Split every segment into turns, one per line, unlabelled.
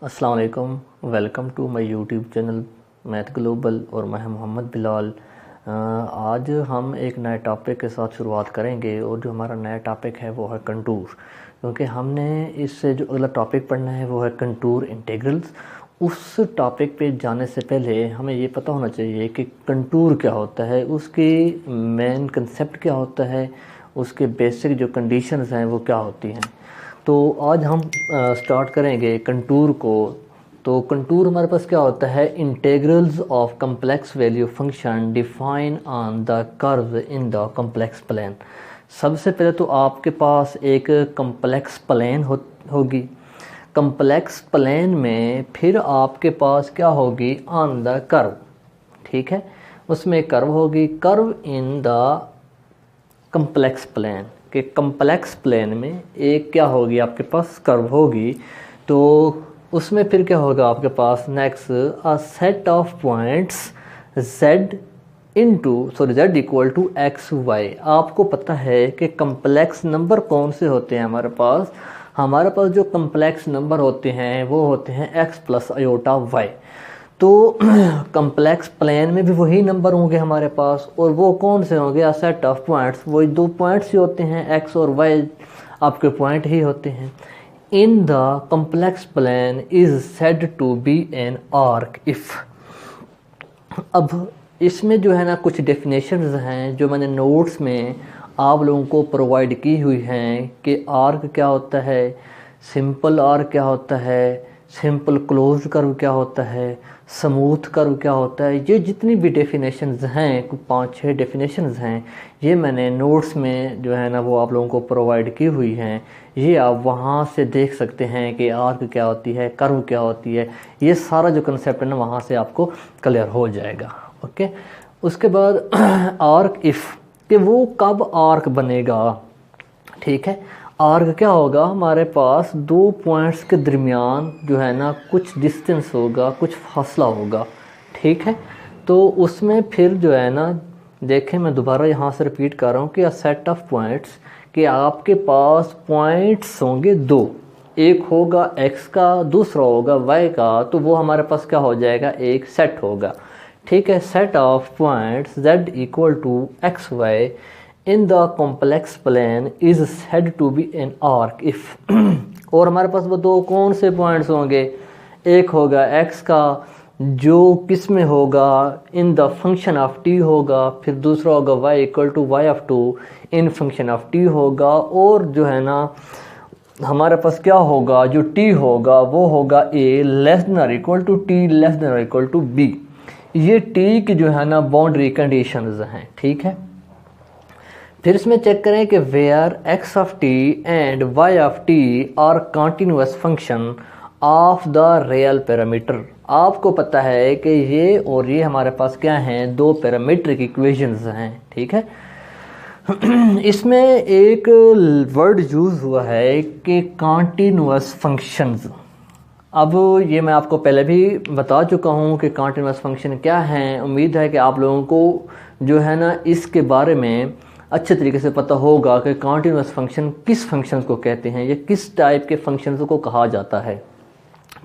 अस्सलाम वालेकुम। Welcome to my YouTube channel math global और मैं मोहम्मद बिलाल। आज हम एक नए टॉपिक के साथ शुरुआत करेंगे और जो हमारा नया टॉपिक है वो है कंटूर, क्योंकि हमने इससे जो अगला टॉपिक पढ़ना है वो है कंटूर इंटीग्रल्स। उस टॉपिक पे जाने से पहले हमें ये पता होना चाहिए कि कंटूर क्या होता है, उसकी मेन कंसेप्ट क्या होता है, उसके बेसिक जो कंडीशंस हैं वो क्या होती हैं। तो आज हम स्टार्ट करेंगे कंटूर को। तो कंटूर हमारे पास क्या होता है, integrals of complex value function define on the curve in the complex plane. सबसे पहले तो आपके पास एक कम्प्लेक्स प्लेन होगी। कम्प्लेक्स प्लेन में फिर आपके पास क्या होगी, ऑन द कर्व, ठीक है, उसमें कर्व होगी। Curve in the complex plane के कम्प्लेक्स प्लेन में एक क्या होगी, आपके पास कर्व होगी। तो उसमें फिर क्या होगा आपके पास next, a set of points z z equal to x y. आपको पता है कि कम्प्लेक्स नंबर कौन से होते हैं हमारे पास जो कम्प्लेक्स नंबर होते हैं वो होते हैं x प्लस आयोटा वाई। तो कम्प्लेक्स प्लेन में भी वही नंबर होंगे हमारे पास, और वो कौन से होंगे, आ सेट ऑफ पॉइंट्स, वही दो पॉइंट्स ही होते हैं, x और y आपके पॉइंट ही होते हैं। In the complex plane is said to be an arc if. अब इसमें जो है ना कुछ डेफिनेशंस हैं जो मैंने नोट्स में आप लोगों को प्रोवाइड की हुई हैं कि आर्क क्या होता है, सिंपल आर्क क्या होता है, सिंपल क्लोज्ड कर्व क्या होता है, स्मूथ कर्व क्या होता है। ये जितनी भी डेफिनेशंस हैं, कुछ 5-6 डेफिनेशंस हैं, ये मैंने नोट्स में जो है ना वो आप लोगों को प्रोवाइड की हुई हैं। ये आप वहाँ से देख सकते हैं कि आर्क क्या होती है, कर्व क्या होती है। ये सारा जो कंसेप्ट है ना वहाँ से आपको क्लियर हो जाएगा। ओके, उसके बाद आर्क इफ़, कि वो कब आर्क बनेगा, ठीक है। आर्क क्या होगा, हमारे पास दो पॉइंट्स के दरमियान जो है ना कुछ डिस्टेंस होगा, कुछ फासला होगा, ठीक है। तो उसमें फिर जो है ना, देखें मैं दोबारा यहाँ से रिपीट कर रहा हूँ कि अ सेट ऑफ पॉइंट्स, कि आपके पास पॉइंट्स होंगे दो, एक होगा x का, दूसरा होगा y का, तो वो हमारे पास क्या हो जाएगा, एक सेट होगा, ठीक है। Set of points z equal to x y in the complex plane is said to be an arc if. और हमारे पास वो दो कौन से पॉइंट्स होंगे, एक होगा x का जो किस में होगा, in the function of t होगा, फिर दूसरा होगा y equal to y of two in function of t होगा। और जो है ना हमारे पास क्या होगा, जो t होगा वो होगा a less than equal to t less than equal to b। ये t की जो है ना बाउंड्री कंडीशंस हैं, ठीक है। फिर इसमें चेक करें कि where x of t and y of t are continuous function of the real parameter. आपको पता है कि ये और ये हमारे पास क्या हैं, दो पैरामीट्रिक इक्वेशंस हैं, ठीक है। इसमें एक वर्ड यूज़ हुआ है कि कॉन्टिन्यूस फंक्शंस। अब ये मैं आपको पहले भी बता चुका हूँ कि कॉन्टिन्यूस फंक्शन क्या हैं। उम्मीद है कि आप लोगों को जो है ना इसके बारे में अच्छे तरीके से पता होगा कि कॉन्टिन्यूस फंक्शन किस फंक्शंस को कहते हैं या किस टाइप के फंक्शंस को कहा जाता है,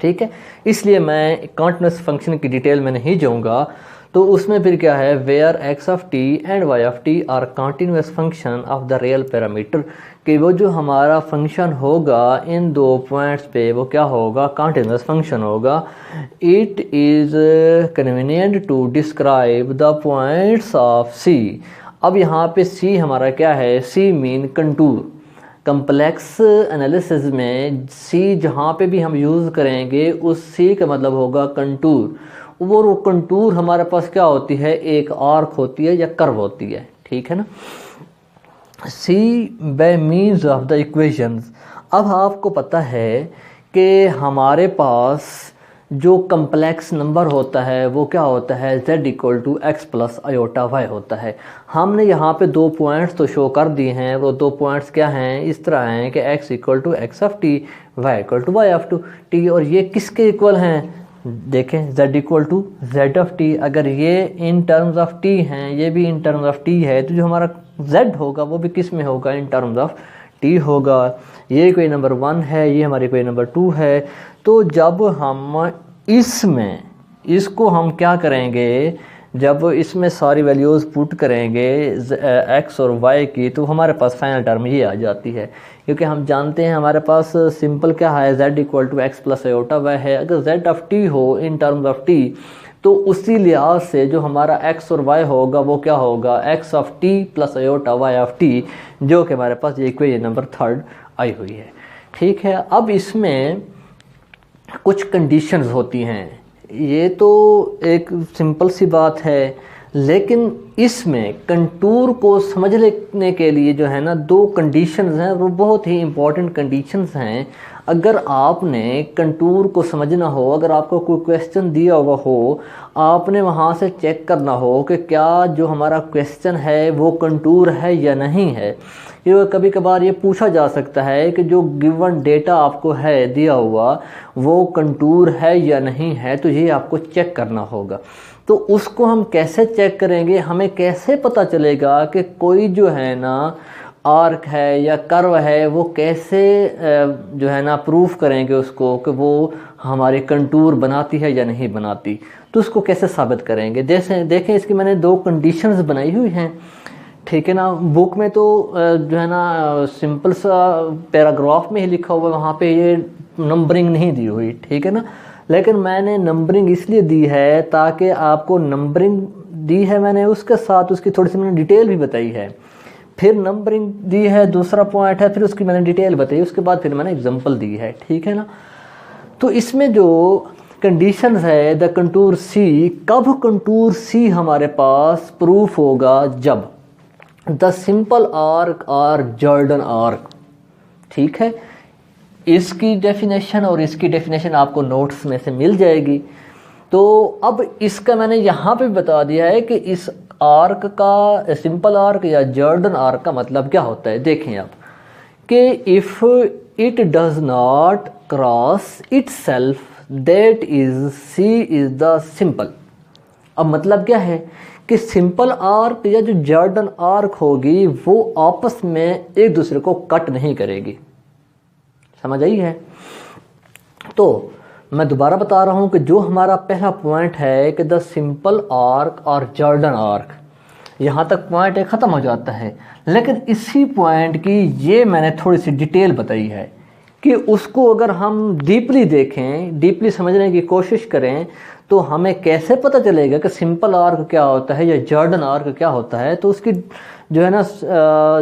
ठीक है। इसलिए मैं कॉन्टिन्यूस फंक्शन की डिटेल में नहीं जाऊंगा। तो उसमें फिर क्या है, where x of t and y of t are continuous function of the real parameter, कि वो जो हमारा फंक्शन होगा इन दो पॉइंट्स पे वो क्या होगा, कॉन्टिन्यूस फंक्शन होगा। It is convenient to describe the points of c। अब यहाँ पे c हमारा क्या है, c mean contour. Complex analysis में c जहाँ पे भी हम यूज़ करेंगे उस c का मतलब होगा कंटूर। वो कंटूर हमारे पास क्या होती है, एक आर्क होती है या कर्व होती है, ठीक है ना। c bye means of the equations. अब आपको पता है कि हमारे पास जो कम्प्लेक्स नंबर होता है वो क्या होता है, z equal to x plus iota y होता है। हमने यहाँ पे दो पॉइंट्स तो शो कर दिए हैं। वो दो पॉइंट्स क्या हैं, इस तरह हैं कि x equal to x of t, y equal to y of two t. और ये किसके इक्वल हैं, देखें z equal to z of t. अगर ये इन टर्म्स ऑफ t हैं, ये भी इन टर्म्स ऑफ t है, तो जो हमारा z होगा वो भी किस में होगा, इन टर्म्स ऑफ t होगा। ये कोई नंबर 1 है, ये हमारी कोई नंबर 2 है। तो जब हम इसको हम क्या करेंगे, जब इसमें सारी वैल्यूज़ पुट करेंगे x और y की, तो हमारे पास फाइनल टर्म ये आ जाती है। क्योंकि हम जानते हैं हमारे पास सिंपल क्या है, z equal to x plus iota y है। अगर z ऑफ t हो इन टर्म्स ऑफ t, तो उसी लिहाज से जो हमारा x और y होगा वो क्या होगा, x of t plus iota y of t, जो कि हमारे पास ये इक्वेशन नंबर 3 आई हुई है। ठीक है, अब इसमें कुछ कंडीशंस होती हैं। ये तो एक सिंपल सी बात है, लेकिन इसमें कंटूर को समझने के लिए जो है ना 2 कंडीशंस हैं, वो बहुत ही इम्पोर्टेंट कंडीशंस हैं। अगर आपने कंटूर को समझना हो, अगर आपको कोई क्वेश्चन दिया हुआ हो, आपने वहाँ से चेक करना हो कि क्या जो हमारा क्वेश्चन है वो कंटूर है या नहीं है। ये कभी कभार ये पूछा जा सकता है कि जो गिवन डेटा आपको है दिया हुआ वो कंटूर है या नहीं है, तो ये आपको चेक करना होगा। तो उसको हम कैसे चेक करेंगे, हमें कैसे पता चलेगा कि कोई जो है ना आर्क है या कर्व है, वो कैसे जो है ना प्रूफ करेंगे उसको कि वो हमारे कंटूर बनाती है या नहीं बनाती, तो उसको कैसे साबित करेंगे। जैसे देखें, इसकी मैंने 2 कंडीशंस बनाई हुई हैं। ठीक है ना, बुक में तो जो है ना सिंपल सा पैराग्राफ में ही लिखा हुआ है, वहाँ पे ये नंबरिंग नहीं दी हुई। ठीक है ना, लेकिन मैंने नंबरिंग इसलिए दी है ताकि आपको नंबरिंग दी है मैंने, उसके साथ उसकी थोड़ी सी मैंने डिटेल भी बताई है। फिर नंबरिंग दी है, दूसरा पॉइंट है, फिर उसकी मैंने डिटेल बताई, उसके बाद फिर मैंने एग्जांपल दी है। ठीक है ना, तो इसमें जो कंडीशंस है द कंटूर सी, कब कंटूर सी हमारे पास प्रूफ होगा, जब द सिंपल आर्क और जॉर्डन आर्क। ठीक है, इसकी डेफिनेशन और इसकी डेफिनेशन आपको नोट्स में से मिल जाएगी। तो अब इसका मैंने यहाँ पे बता दिया है कि इस आर्क का, सिंपल आर्क या जॉर्डन आर्क का मतलब क्या होता है। देखें आप कि if it does not cross itself that is c is the simple. अब मतलब क्या है कि सिंपल आर्क या जो जॉर्डन आर्क होगी वो आपस में एक दूसरे को कट नहीं करेगी। समझ आई है। तो मैं दोबारा बता रहा हूं कि जो हमारा पहला पॉइंट है कि द सिंपल आर्क और जॉर्डन आर्क, यहाँ तक पॉइंट एक ख़त्म हो जाता है। लेकिन इसी पॉइंट की ये मैंने थोड़ी सी डिटेल बताई है कि उसको अगर हम डीपली देखें, डीपली समझने की कोशिश करें, तो हमें कैसे पता चलेगा कि सिंपल आर्क क्या होता है या जॉर्डन आर्क क्या होता है। तो उसकी जो है ना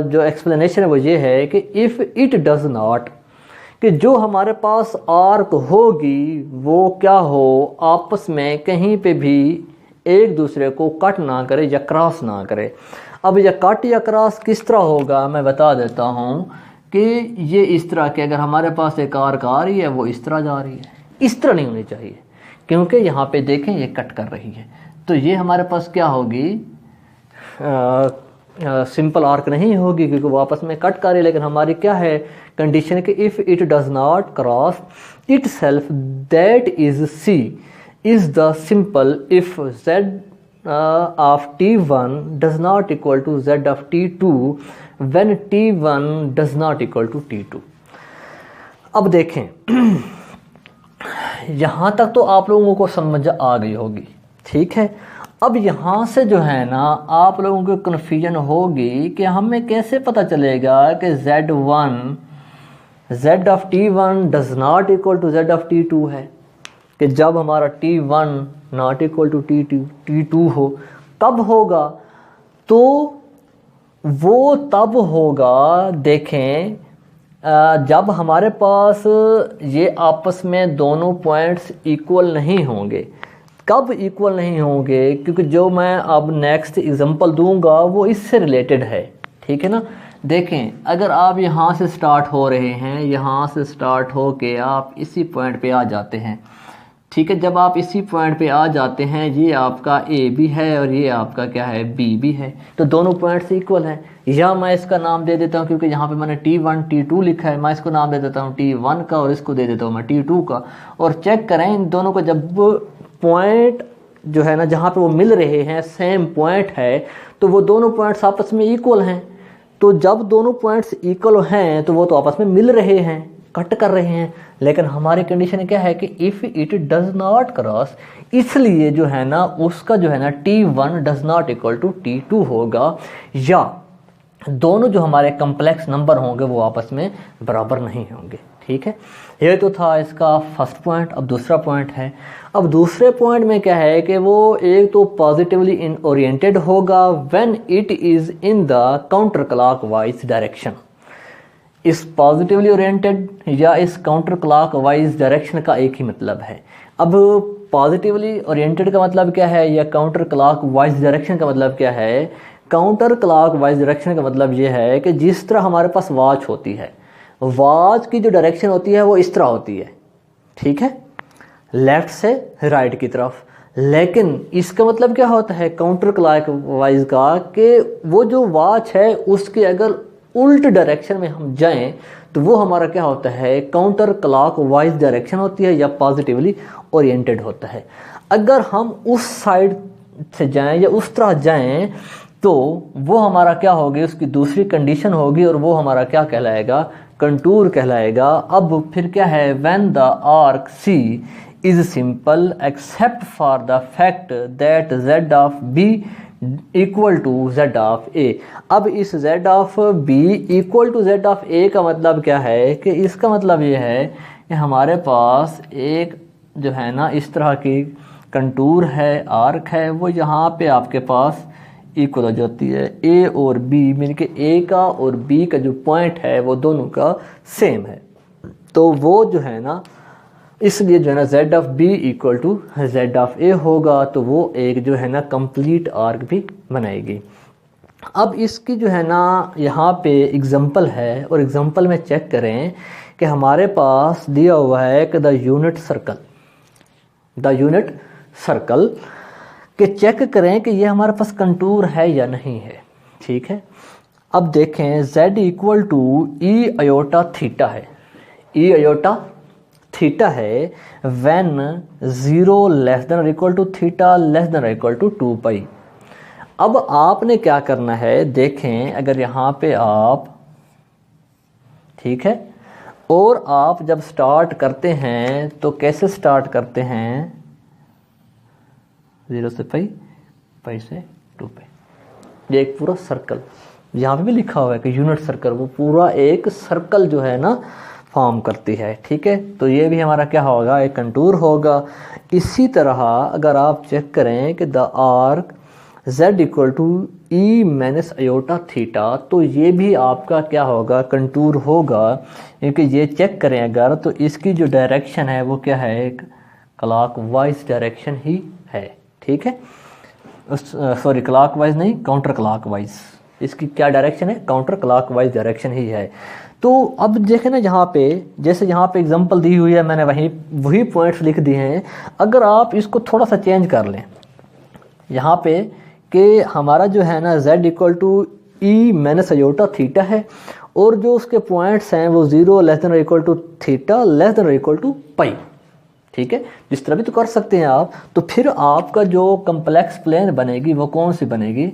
जो एक्सप्लेनेशन है वो ये है कि इफ़ इट डज नॉट, कि जो हमारे पास आर्क होगी वो क्या हो, आपस में कहीं पे भी एक दूसरे को कट ना करे या क्रॉस ना करे। अब यह कट या क्रॉस किस तरह होगा मैं बता देता हूँ कि ये इस तरह के, अगर हमारे पास एक आर्क आ रही है वो इस तरह जा रही है, इस तरह नहीं होनी चाहिए, क्योंकि यहाँ पे देखें ये कट कर रही है, तो ये हमारे पास क्या होगी, सिंपल आर्क नहीं होगी क्योंकि वो आपस में कट कर रही है। लेकिन हमारी क्या है कंडीशन कि if it does not cross itself that is c is the simple if z of t1 does not equal to z of t2 when t1 does not equal to t2। अब देखें यहाँ तक तो आप लोगों को समझ आ गई होगी। ठीक है, अब यहाँ से जो है ना आप लोगों को कन्फ्यूजन होगी कि हमें कैसे पता चलेगा कि z of t1 does not equal to z of t2 है, कि जब हमारा t1 not equal to t2 हो, कब होगा, तो वो तब होगा, देखें जब हमारे पास ये आपस में दोनों पॉइंट्स इक्वल नहीं होंगे। कब इक्वल नहीं होंगे, क्योंकि जो मैं अब नेक्स्ट एग्जांपल दूंगा वो इससे रिलेटेड है। ठीक है ना, देखें अगर आप यहाँ से स्टार्ट हो रहे हैं, यहाँ से स्टार्ट हो के आप इसी पॉइंट पे आ जाते हैं। ठीक है, जब आप इसी पॉइंट पे आ जाते हैं, ये आपका ए भी है और ये आपका क्या है बी भी है, तो दोनों पॉइंट्स इक्वल हैं। या मैं इसका नाम दे देता हूँ, क्योंकि यहाँ पे मैंने t1 t2 लिखा है, मैं इसको नाम दे देता हूँ t1 का और इसको दे देता हूँ मैं t2 का। और चेक करें इन दोनों को, जब पॉइंट जो है ना जहाँ पे वो मिल रहे हैं सेम पॉइंट है, तो वो दोनों पॉइंट्स आपस में इक्वल हैं। तो जब दोनों पॉइंट्स इक्वल हैं तो वो तो आपस में मिल रहे हैं, कट कर रहे हैं। लेकिन हमारी कंडीशन क्या है कि if it does not cross, इसलिए जो है ना उसका जो है ना T1 does not equal to T2 होगा, या दोनों जो हमारे कम्प्लेक्स नंबर होंगे वो आपस में बराबर नहीं होंगे। ठीक है, ये तो था इसका फर्स्ट पॉइंट। अब दूसरा पॉइंट है, अब दूसरे पॉइंट में क्या है कि वो एक तो पॉजिटिवली इन ओरिएंटेड होगा when it is in the counter clockwise direction. इस पॉजिटिवली ओरिएंटेड या इस काउंटर क्लॉकवाइज डायरेक्शन का एक ही मतलब है। अब पॉजिटिवली ओरिएंटेड का मतलब क्या है या काउंटर क्लॉकवाइज डायरेक्शन का मतलब क्या है? काउंटर क्लॉकवाइज डायरेक्शन का मतलब ये है कि जिस तरह हमारे पास वॉच होती है, वॉच की जो डायरेक्शन होती है वो इस तरह होती है, ठीक है, लेफ्ट से राइट की तरफ। लेकिन इसका मतलब क्या होता है काउंटर क्लॉकवाइज का, कि वो जो वॉच है उसके अगर उल्ट डायरेक्शन में हम जाएं तो वो हमारा क्या होता है, काउंटर क्लॉकवाइज डायरेक्शन होती है या पॉजिटिवली ओरिएंटेड होता है। अगर हम उस साइड से जाएं या उस तरह जाएं तो वो हमारा क्या होगी, उसकी दूसरी कंडीशन होगी और वो हमारा क्या कहलाएगा, कंटूर कहलाएगा। अब फिर क्या है, when the arc c is simple except for the fact that z of b equal to z of a। अब इस z of b equal to z of a का मतलब क्या है कि इसका मतलब ये है कि हमारे पास एक जो है ना इस तरह की कंटूर है, आर्क है, वो यहाँ पे आपके पास इक्वल हो जाती है। ए और बी मिल के ए का और बी का जो पॉइंट है वो दोनों का सेम है, तो वो जो है ना इसलिए जो है ना z of b equal to z of a होगा, तो वो एक जो है ना कंप्लीट आर्क भी बनाएगी। अब इसकी जो है ना यहाँ पे एग्जांपल है और एग्जांपल में चेक करें कि हमारे पास दिया हुआ है कि द यूनिट सर्कल कि चेक करें कि ये हमारे पास कंटूर है या नहीं है। ठीक है, अब देखें z equal to e iota theta है, ई अयोटा थीटा है when 0 less than equal to theta less than equal to 2 pi. अब आपने क्या करना है, देखें अगर यहाँ पे आप, ठीक है, और आप जब स्टार्ट करते हैं तो कैसे स्टार्ट करते हैं, 0 से पाई, पाई से 2 पाई। ये एक पूरा सर्कल, यहाँ पे भी लिखा हुआ है कि यूनिट सर्कल, वो पूरा एक सर्कल जो है ना फॉर्म करती है। ठीक है, तो ये भी हमारा क्या होगा, एक कंटूर होगा। इसी तरह अगर आप चेक करें कि the arc z equal to e minus iota theta, तो ये भी आपका क्या होगा, कंटूर होगा। क्योंकि ये चेक करें अगर, तो इसकी जो डायरेक्शन है वो क्या है, एक क्लॉकवाइज डायरेक्शन ही है। ठीक है, सॉरी क्लॉकवाइज नहीं, काउंटर क्लॉकवाइज। इसकी क्या डायरेक्शन है, काउंटर क्लॉकवाइज डायरेक्शन ही है। तो अब देखें ना यहाँ पे, जैसे यहाँ पे एग्जांपल दी हुई है, मैंने वही पॉइंट्स लिख दिए हैं। अगर आप इसको थोड़ा सा चेंज कर लें यहाँ पे कि हमारा जो है ना z equal to e minus iota theta है और जो उसके पॉइंट्स हैं वो 0 less than equal to theta less than equal to pi. ठीक है, जिस तरह भी तो कर सकते हैं आप। तो फिर आपका जो कम्प्लेक्स प्लेन बनेगी वो कौन सी बनेगी,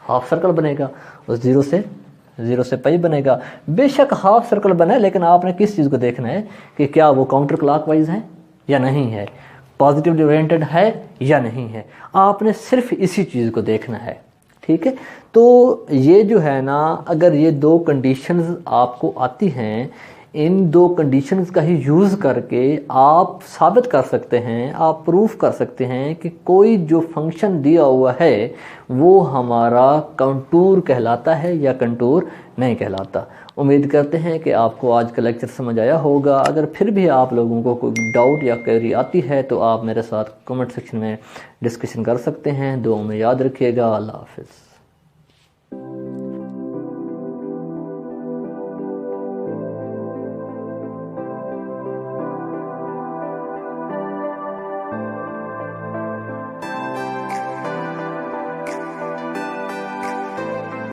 हाफ सर्कल बनेगा, और 0 से पाई बनेगा। बेशक हाफ सर्कल बना है, लेकिन आपने किस चीज़ को देखना है कि क्या वो काउंटर क्लॉकवाइज है या नहीं है, पॉजिटिवली ओरिएंटेड है या नहीं है। आपने सिर्फ इसी चीज़ को देखना है। ठीक है, तो ये जो है ना, अगर ये दो कंडीशंस आपको आती हैं, इन दो कंडीशंस का ही यूज़ करके आप साबित कर सकते हैं, आप प्रूफ कर सकते हैं कि कोई जो फंक्शन दिया हुआ है वो हमारा कंटूर कहलाता है या कंटूर नहीं कहलाता। उम्मीद करते हैं कि आपको आज का लेक्चर समझ आया होगा। अगर फिर भी आप लोगों को कोई डाउट या क्वेरी आती है तो आप मेरे साथ कमेंट सेक्शन में डिस्कशन कर सकते हैं। दुआ में याद रखिएगा। अल्लाह हाफ़िज़।